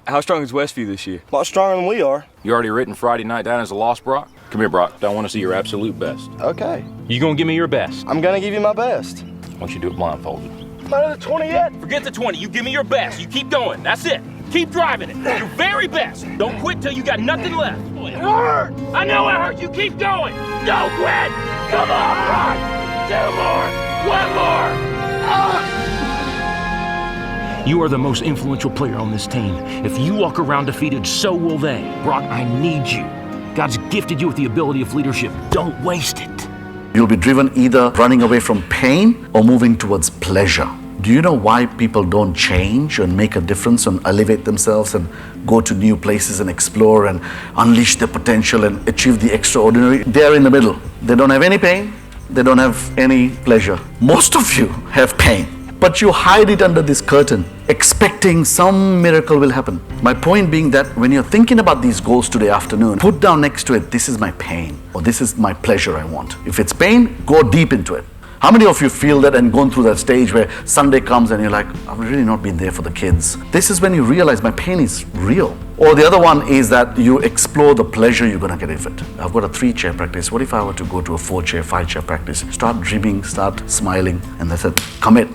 How strong is Westview this year? A lot stronger than we are. You already written Friday night down as a loss, Brock? Come here, Brock. I want to see your absolute best. Okay. You gonna give me your best? I'm gonna give you my best. Why don't you do it blindfolded? Not at the 20 yet. Forget the 20. You give me your best. You keep going. That's it. Keep driving it. Your very best. Don't quit till you got nothing left. It hurt. I know it hurt. You keep going. Don't quit. Come on, Brock. 2 more. 1 more. You are the most influential player on this team. If you walk around defeated, so will they. Brock, I need you. God's gifted you with the ability of leadership. Don't waste it. You'll be driven either running away from pain or moving towards pleasure. Do you know why people don't change and make a difference and elevate themselves and go to new places and explore and unleash their potential and achieve the extraordinary? They're in the middle. They don't have any pain. They don't have any pleasure. Most of you have pain, but you hide it under this curtain, expecting some miracle will happen. My point being that when you're thinking about these goals today afternoon, put down next to it, this is my pain, or this is my pleasure I want. If it's pain, go deep into it. How many of you feel that and gone through that stage where Sunday comes and you're like, I've really not been there for the kids? This is when you realize my pain is real. Or the other one is that you explore the pleasure you're gonna get out of it. I've got a 3-chair practice. What if I were to go to a 4-chair, 5-chair practice? Start dreaming, start smiling, and that's it. Commit.